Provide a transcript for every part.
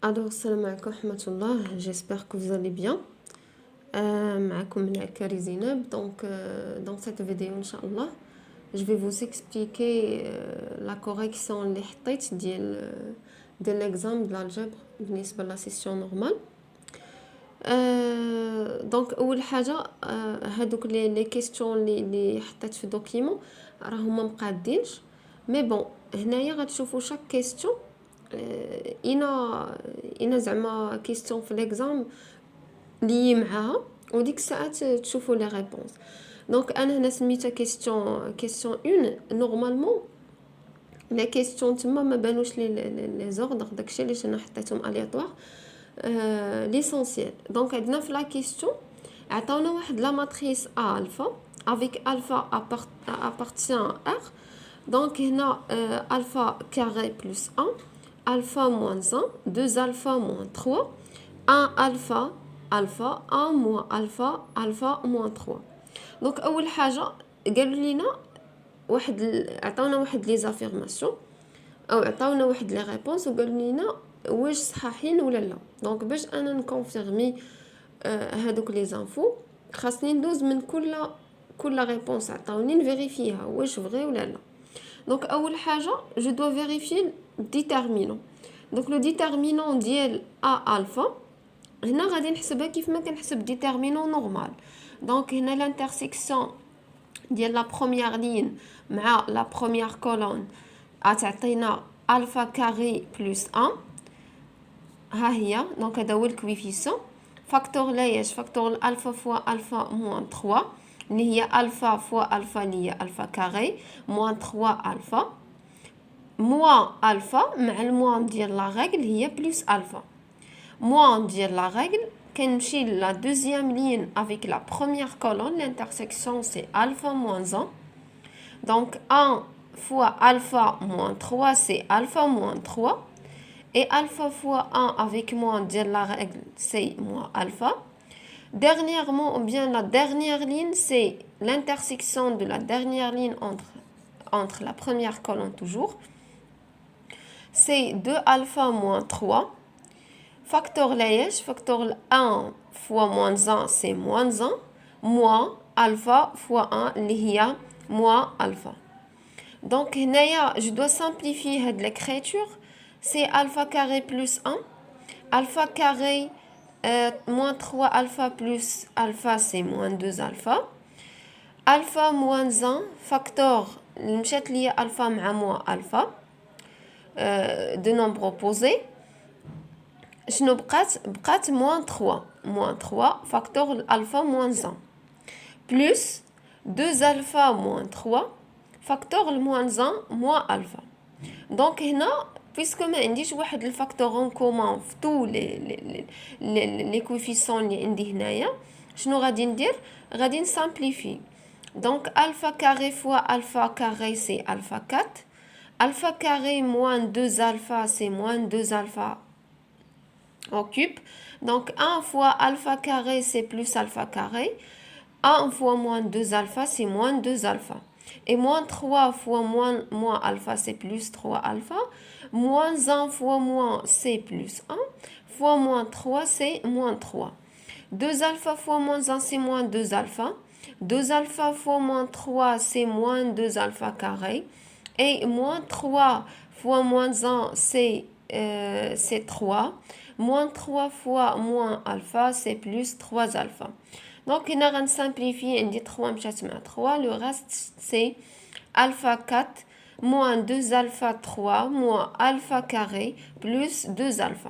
Alors, salam alaikum wa rahmatullah. J'espère que vous allez bien. معكم العكاري زينب. Donc, dans cette vidéo, Inch'Allah, je vais vous expliquer la correction اللي حطيت ديال l'examen de l'algèbre بالنسبة la session normale. دونك اول حاجه هادوك لي كيسيون اللي حطيت في دوكيمون راهما مقادينش مي بون هنايا غتشوفوا شاك كيسيون انا زعما كيسيون في ليكزام لي معاها وديك الساعات تشوفوا لي ريبونس. دونك انا هنا سميتها كيسيون 1 نورمالمون لي كيسيون تما ما بانوش لي زوردر داكشي علاش انا حطيتهم الياتوار l'essentiel. Donc, عندنا في la question عطاونا واحد la matrice A alpha avec alpha appartient à R. Donc, هنا alpha carré plus 1, alpha moins 1, 2 alpha moins 3, 1 alpha, alpha, 1 moins alpha, alpha moins 3. Donc, أول حاجة قالوا لنا عطاونا واحد لي زافيرماسيون أو عطاونا واحد لي ريبونس وقالوا لنا واش صحاحين ولا لا. دونك باش انا نكونفيرمي هادوك لي زانفو خاصني ندوز من كل ريبونس عطاوني نفيريفيها واش فغي ولا لا. دونك اول حاجه جو دو فيريفي ديتيرمينون. دونك لو ديتيرمينون ديال ا الفا هنا غادي نحسبها كيف ما كنحسب ديتيرمينون نورمال. دونك هنا لانترسيكسيون ديال لا بروميير لين مع لا بروميير كولون غتعطينا الفا كاري بلس 1 ها هي. دونك هذا هو الكويفيسيون فاكتور لايش فاكتور الالفا فوا الفا موان 3 اللي هي الفا فوا الفا اللي هي الفا كاري موان 3 الفا موان الفا مع الموان ديال لا ريغل هي بلس الفا موان ديال لا ريغل كنمشي لا دوزيام لين افيك لا بروميير كولون لانترسيكسيون سي الفا موان 1 دونك 1 fois alpha moins 3 c'est alpha moins 3 et alpha fois 1 avec moins de la règle c'est moins alpha. Dernièrement ou bien la dernière ligne c'est l'intersection de la dernière ligne entre la première colonne toujours c'est 2 alpha moins 3 facteur لايش facteur 1 fois moins 1 c'est moins 1 moins alpha fois 1 اللي هي moins alpha. Donc, je dois simplifier l'écriture. C'est alpha carré plus 1. Alpha carré moins 3 alpha plus alpha, c'est moins 2 alpha. Alpha moins 1, facteur, lié alpha مع moins alpha. De nombre opposé. Je بقات moins 3. Moins 3, facteur alpha moins 1. Plus 2 alpha moins 3. facteur le moins 1 moins alpha. Donc هنا puisque ما عنديش واحد الفاكتور en commun في tous les coefficients اللي عندي هنايا شنو غادي ندير غادي نسامبليفي. donc alpha carré fois alpha carré c'est alpha 4 alpha carré moins 2 alpha c'est moins 2 alpha au cube. donc 1 fois alpha carré c'est plus alpha carré 1 fois moins 2 alpha c'est moins 2 alpha. Et moins 3 fois moins alpha, c'est plus 3 alpha. Moins 1 fois moins, c'est plus 1. Fois moins 3, c'est moins 3. 2 alpha fois moins 1, c'est moins 2 alpha. 2 alpha fois moins 3, c'est moins 2 alpha carré. Et moins 3 fois moins 1, c'est 3. Moins 3 fois moins alpha, c'est plus 3 alpha. Donc, on va simplifier, on dit 3 مع 3. Le reste, c'est alpha 4 moins 2 alpha 3 moins alpha carré plus 2 alpha.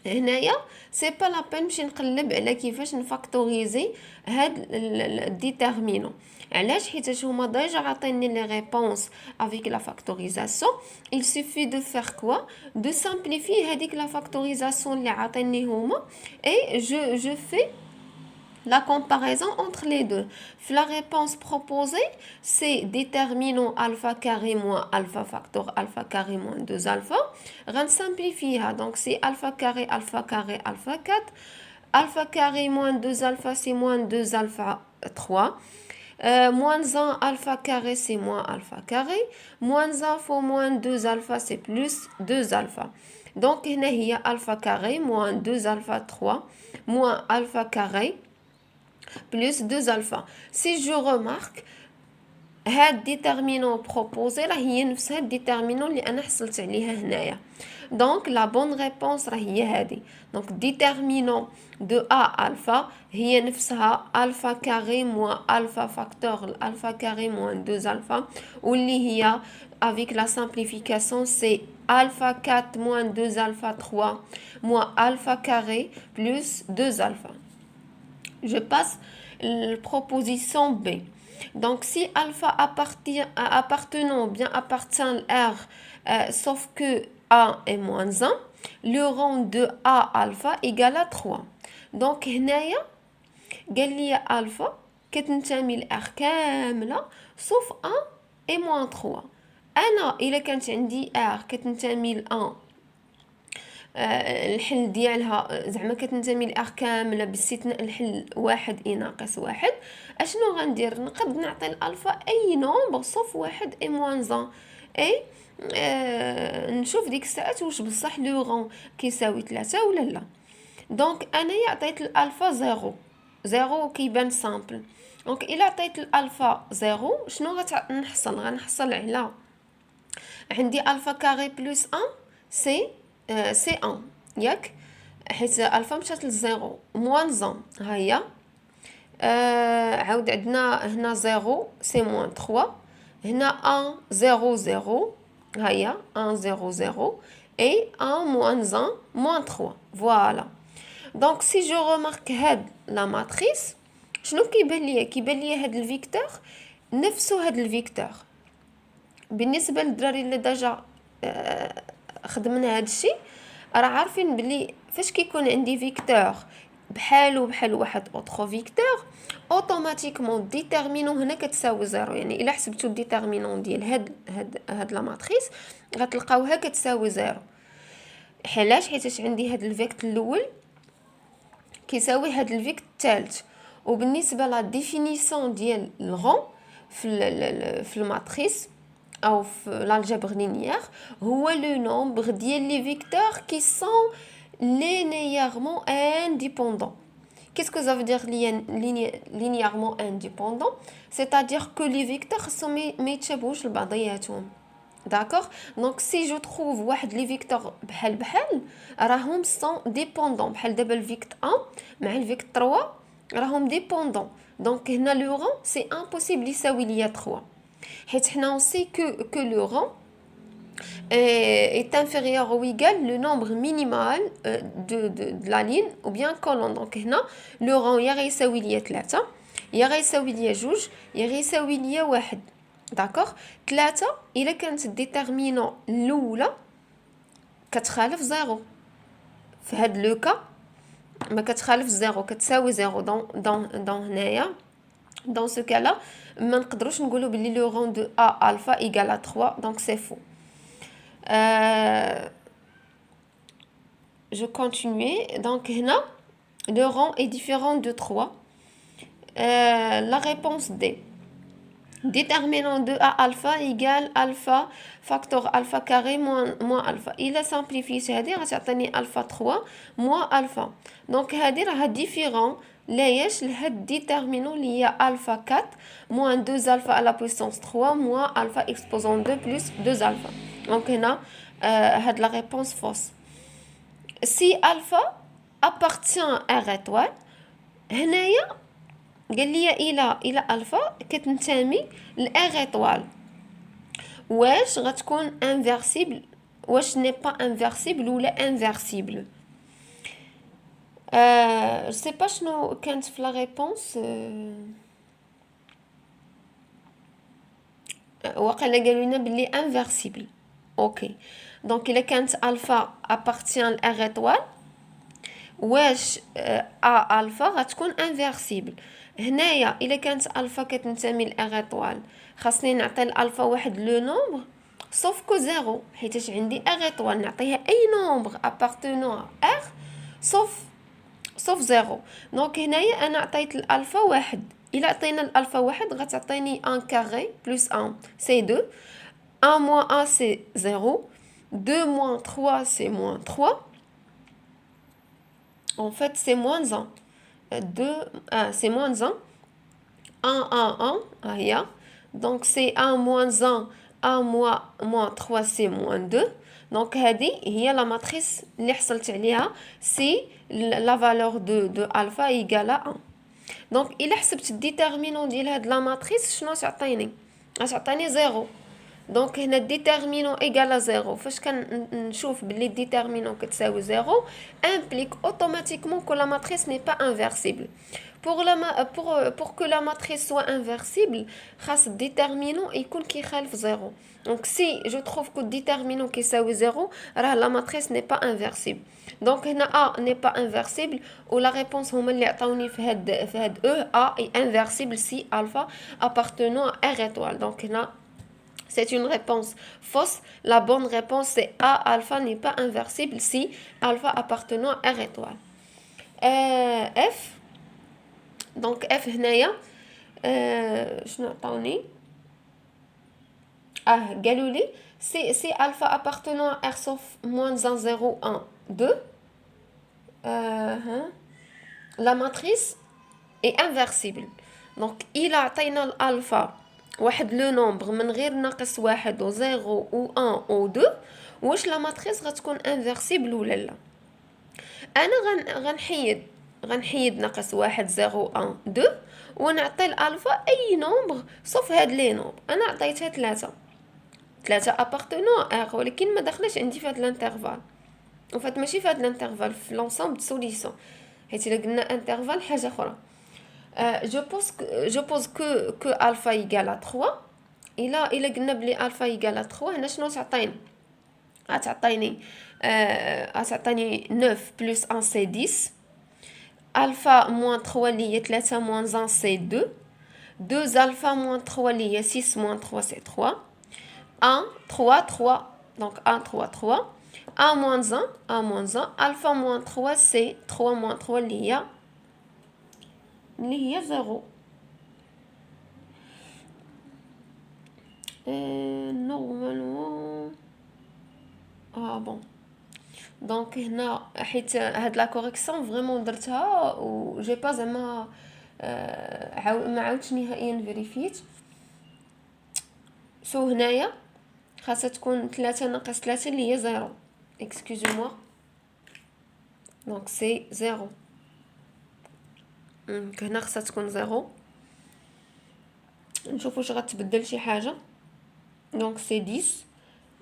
هنايا c'est pas la peine باش نقلب على كيفاش نفاكتوريزي هاد الديتيرمينون. علاش حيت هما ديجا عطيني لي ريبونس avec la factorisation. il suffit de faire quoi de simplifier هذيك la factorisation اللي عطيني هما et je fais la comparaison entre les deux. La réponse proposée, c'est déterminant alpha carré moins alpha facteur alpha carré moins 2 alpha. On simplifie. Donc, c'est alpha carré alpha 4. Alpha carré moins 2 alpha, c'est moins 2 alpha 3. Moins 1 alpha carré, c'est moins alpha carré. Moins 1 fois moins 2 alpha, c'est plus 2 alpha. دونك هنا هي الفا كاري موان 2 الفا 3 موان الفا كاري بلس 2 الفا. سي جو رمارك هاد ديتيرمينون بروبوزي راه هي نفسها الديتيرمينون اللي انا حصلت عليها هنايا. دونك لا بون ريبونس راه هي هادي. دونك ديتيرمينون دو ا الفا هي نفسها الفا كاري موان الفا فاكتور الفا كاري موان 2 الفا، واللي هي avec la simplification c'est alpha 4 moins 2 alpha 3 moins alpha carré plus 2 alpha. Je passe la proposition B. Donc, si alpha appartenant bien appartient à R, sauf que A est moins 1, le rang de A alpha égale à 3. Donc, هنايا قال لي alpha كتنتمي ل R كاملة sauf 1 et moins 3. أنا إلا كانت عندي R كتنتمي ل 1 الحل ديالها زعما كتنتمي لار كامله باستثناء الحل واحد اي ناقص واحد، اشنو غندير؟ نقد نعطي الالفا اي نومبر صوف واحد اي موان اي نشوف ديك الساعات واش بصح لو غون كيساوي 3 ولا لا. دونك انا عطيت الالفا زيرو كيبان سامبل. دونك الا عطيت الالفا زيرو شنو غنحصل على عندي الفا كاري بلس 1 سي 1 ياك، حيت الفا مشات للزيرو موان زون ها هي. عاود عندنا هنا زيرو سي موان 3، هنا 1 0 0 ها هي 1 0 0 اي 1 موان زون موان 3 فوالا. دونك سي جو رمارك هاد لا ماتريس شنو كيبان ليا؟ كيبان ليا هاد الفيكتور نفسو هاد الفيكتور. بالنسبه للدراري اللي ديجا خدمنا هاد الشيء راه عارفين بلي فاش كيكون عندي فيكتور بحال واحد اوتر فيكتور اوتوماتيكمون ديتيرمينون هنا كتساوي زيرو. يعني الا حسبتو الديتيرمينون ديال هاد لا ماتريس غتلقاوها كتساوي زيرو. علاش؟ حيت عندي هاد الفيكت الاول كيساوي هاد الفيكت الثالث، وبالنسبه لا ديفينيسيون ديال الغون في الماتريس او في l'algèbre linéaire هو لو نومبر ديال لي فيكتور كي سون linéairement indépendants. Qu'est-ce que ça veut dire linéairement indépendant? C'est-à-dire que les vecteurs sont ما يتشابهوش لبعضياتهم. D'accord? Donc si je trouve واحد لي فيكتور بحال راهم sont dépendants بحال دابا الفيكت 1 مع الفيكت 3 راهم dépendants. Donc هنا le rang c'est impossible يساوي ليا 3. حيت حنا on sait que le rang est inférieur ou égal le nombre minimal de la ligne ou bien colonne. Donc هنا le rang يا غيساوي ليا 3 يا غيساوي ليا 2 يا غيساوي ليا 1. داكوغ 3 الا كانت الديتيرمينون الاولى كتخالف زيرو في هاد لو كا ما كتخالف زيرو كتساوي زيرو. دون هنايا dans ce cas là ما نقدروش نقولوا بلي لو rang de a alpha égale à 3 donc c'est faux. Je continue. Donc هنا le rang est différent de 3. La réponse D. Déterminant de a alpha égale alpha facteur alpha carré moins alpha. Il a simplifié هذه غتعطيني alpha 3 moins alpha. Donc هذه راها différent ليش لهاد déterminant اللي هي alpha 4 moins 2 alpha à la puissance 3 moins alpha exposant 2 plus 2 alpha. Donc هنا هاد la réponse fausse. Si alpha appartient à R étoile هنايا قال لي الى الفا كتنتمي لار ايطوال واش غتكون انفيرسيبل واش ني با انفيرسيبل ولا انفيرسيبل. جو سي با شنو كانت في لا ريبونس. وقيلا قالوا لنا بلي انفيرسيبل. اوكي دونك الا كانت الفا ابارتيان لار ايطوال واش ا الفا غتكون انفيرسيبل. هنايا الا كانت الفا كتنتمي لار ايطوال خاصني نعطي الالفا واحد لو نومبر صوف كو زيرو حيتاش عندي ار ايطوال نعطيها اي نومبر ابارتونون ار صوف زيرو. دونك هنايا انا عطيت الالفا واحد. الا عطينا الالفا واحد غتعطيني 1 كاري بلس 1 سي 2 1 موان 1 سي 0 2 moins 3, c'est moins 3. En fait, c'est moins 1. 2, c'est moins 1. 1, 1, 1, ah, ya. Donc, c'est 1 moins 1 moins 3, c'est moins 2. Donc, هذه هي la matrice اللي حصلت عليها si la valeur de alpha égale à 1. دونك الا حسبت الديتيرمينون ديال هاد لا ماتريس شنو تعطيني؟ غتعطيني زيرو. دونك هنا الديتيرمينون ايغال زيرو. فاش كنشوف بلي الديتيرمينون كتساوي زيرو امبليك اوتوماتيكمون كو لا ماتريس ني با انفيرسيبل. pour que la matrice soit inversible, خاص الديتيرمينون يكون كيخالف زيرو. Donc si je trouve que le déterminant qui est 0, la matrice n'est pas inversible. Donc A n'est pas inversible ou la réponse E, A est inversible si alpha appartenant à R étoile. Donc c'est une réponse fausse. La bonne réponse c'est A, alpha n'est pas inversible si alpha appartenant à R étoile. F. Donc F هنايا شنو عطاوني؟ قالوا لي c'est alpha appartenant à R sauf moins 1, 0, 1, 2. La matrice est inversible. Donc il a عطينا الالفا واحد لو نومبر من غير ناقص واحد و 0 و 1 و 2. واش لا ماتريس غتكون انفيرسيبل ولا لا؟ انا غنحيد ناقص واحد 0 1 2 ونعطي الالفا اي نومبر صوف هاد لي نومبر. انا عطيتها 3 ابارتونون ار ولكن ما دخلش عندي في هاد الانترفال. وفات ماشي في هاد الانترفال في لونسومبل سوليسيون حيت الا قلنا انترفال حاجه اخرى. je pose que alpha égale à 3. الا قلنا بلي الفا égale à 3 هنا شنو تعطيني؟ غتعطيني 9 plus 1 c'est 10. Alpha moins 3 اللي هي 3 moins 1 c'est 2. 2 alpha moins 3 اللي هي 6 moins 3 c'est 3. 1 3 3 donc 1 3 3. 1 moins 1 alpha moins 3 c'est 3 moins 3 اللي هي 0. normalement bon دونك هنا حيت هاد لا كوريكسيون فريمون درتها و جي با زعما ما عاودتش نهائيا فيريفيت. سو هنايا خاصها تكون 3 ناقص 3 اللي هي 0. اكسكوزو موا دونك سي 0. هنا خاصها تكون 0. نشوف واش غتبدل شي حاجه. دونك سي 10.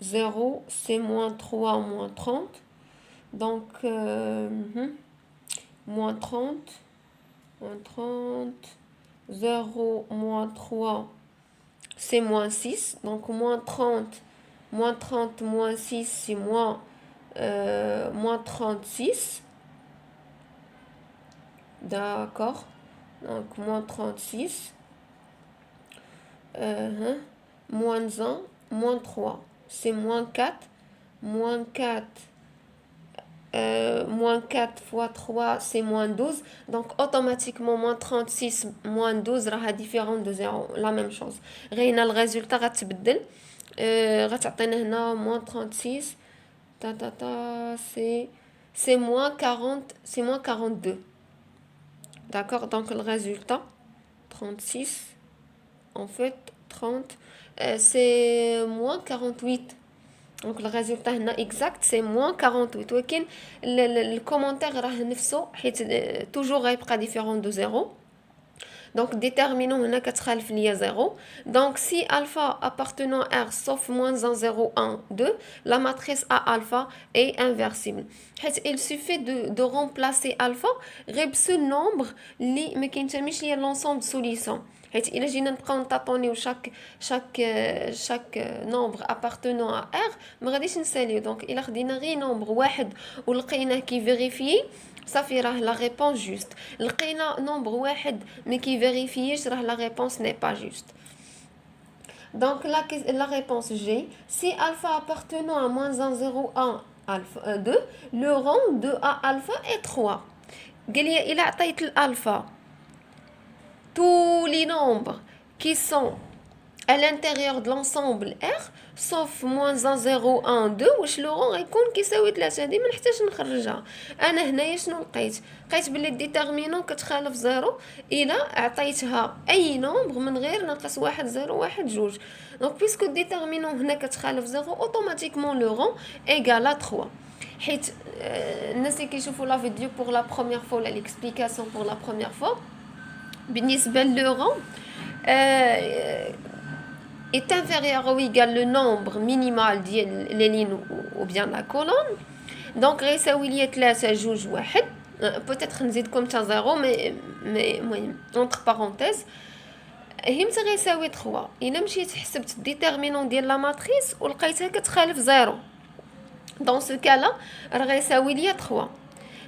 0 c'est moins 3 moins 30. Donc moins 30 0 moins 3 c'est moins 6. Donc moins 30 moins 6 c'est moins 36. D'accord. Donc moins 36 moins 1 moins 3 c'est moins 4. Moins 4 fois 3 c'est moins 12. Donc automatiquement moins 36 moins 12 راها différent de 0. La même chose. غير هنا الريزولتا غتبدل. غتعطينا هنا moins 36 c'est moins 40 c'est moins 42. D'accord. Donc le résultat 36 en fait 30 c'est moins 48. Donc le résultat هنا exact c'est moins 48. ولكن الكومونتير راه نفسه حيت toujours غيبقى différent de 0. Donc déterminant هنا كتخالف ليا 0. Donc si alpha appartenant à R sauf moins 1 0 1 2 la matrice A alpha est inversible. حيت il suffit de remplacer alpha غير بسو nombre اللي ما كينتميش ليا l'ensemble solution. حيت الا جينا نبقاو نطاطونيو chaque nombre appartenant à R ما غاديش نساليو. دونك الا خدينا غير نومبر واحد ولقيناه كي فيريفيي صافي راه لا ريبونس جوست. لقينا نومبر واحد مي كي فيريفييش راه لا ريبونس ني با جوست. دونك la réponse G si alpha appartenant à moins 1 0 1 alpha 2 le rang de A alpha est 3. قال لي الا عطيت الالفا tous les nombres qui sont à l'intérieur de l'ensemble R sauf moins 1 0 1 2 واش لو رون غيكون كيساوي 3 هذه ما نحتاج نخرجها. انا هنايا شنو لقيت بلي ديتيرمينون كتخالف زيرو الا عطيتها اي نومبر من غير ناقص 1 0 1 2. دونك بيسكو ديتيرمينون هنا كتخالف زيرو اوتوماتيكمون لو رون ايغال 3 حيت الناس اللي كيشوفوا لا فيديو بور لا بروميير فوا ولا ليكسبليكاسيون بور لا بروميير فوا بالنسبه لو رون est inférieur ou égal le nombre minimal des lignes ou bien la colonne. Donc, غيساوي لي 3 جوج واحد. Peut-être نزيد comme ça 0 mais entre parenthèses هي متى غيساوي 3 الا مشيت حسبت الديتيرمينون ديال لا ماتريس ولقيتها كتخالف 0 dans ce cas là راه غيساوي لي 3.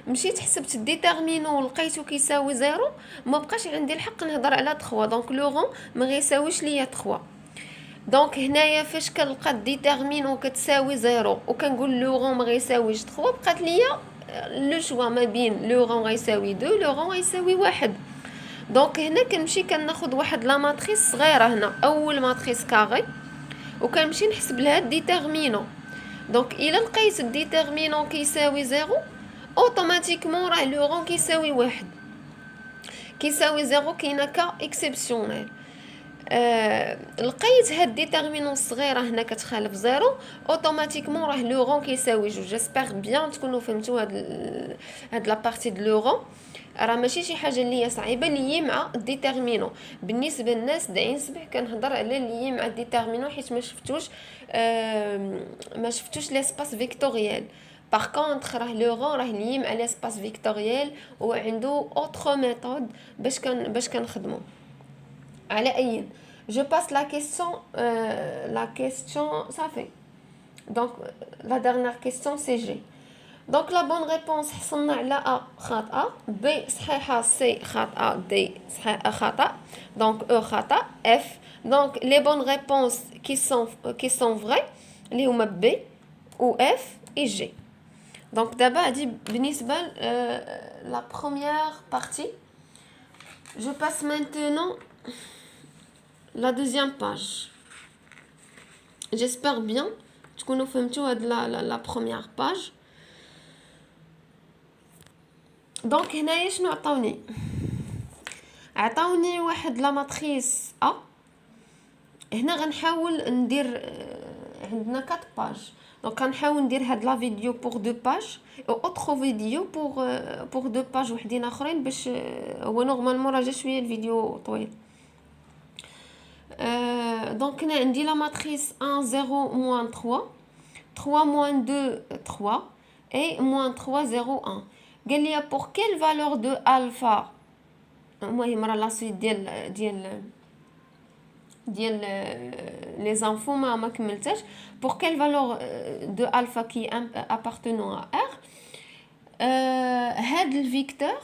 مشيت حسبت الديتيرمينون ولقيتو كيساوي 0 ما بقاش عندي الحق نهضر على 3 دونك لو رون ما غيساويش ليا 3. دونك هنايا فاش كنلقى ديتيرمينون كتساوي 0 وكنقول لو رون ما غيساويش 3 بقات ليا لو شوا ما بين لو رون غيساوي 2 لو رون غيساوي 1. دونك هنا كنمشي كناخذ واحد لا ماتريس صغيره هنا اول ماتريس كاري وكنمشي نحسب لها الديتيرمينون. دونك الا لقيت الديتيرمينون كيساوي 0 اوتوماتيكمون راه لو رون كيساوي 1 كيساوي 0 كاينه كا اكسبسيونيل. لقيت هاد ديتيرمينون الصغيره هنا كتخالف 0 اوتوماتيكمون راه لو رون كيساوي 2. جيسبر بيان تكونوا فهمتوا هاد لا بارتي د لو رون راه ماشي شي حاجه اللي هي صعيبه اللي هي مع الديتيرمينون. بالنسبه للناس داعين صبح كنهضر على اللي هي مع الديتيرمينون حيت ما شفتوش ليسباس فيكتوريال. باغ كونطخ راه لو رون راه لي مع ليسباس فيكتوريال وعنده اوتر ميثود باش كنخدمو. على اي je passe la question ça fait donc la dernière question c'est G. Donc la bonne réponse حصلنا على A خطأ B صحيحة C خطأ D صحيحة خطأ donc E خطأ F. donc les bonnes réponses qui sont vraies اللي هما B ou F et G. donc دابا هادي بالنسبة la première partie. je passe maintenant la deuxième page. J'espère bien تكونوا فهمتوا هاد la première page. دونك هنايا شنو عطاوني واحد لا ماتريس ا. هنا غنحاول ندير عندنا 4 باج دونك غنحاول ندير هاد لا فيديو بور 2 باج او اوتر فيديو بور 2 باج وحدين اخرين باش هو نورمالمون راه جا شويه الفيديو طويل. donc هنا عندي لا ماتريس 1 0 moins 3 3 moins 2 3 et moins 3 0 1. قال لي pour quelle valeur de alpha المهم راه لا سويت ديال les infos ما كملتش. pour quelle valeur de alpha qui appartenant à R هاد الفيكتور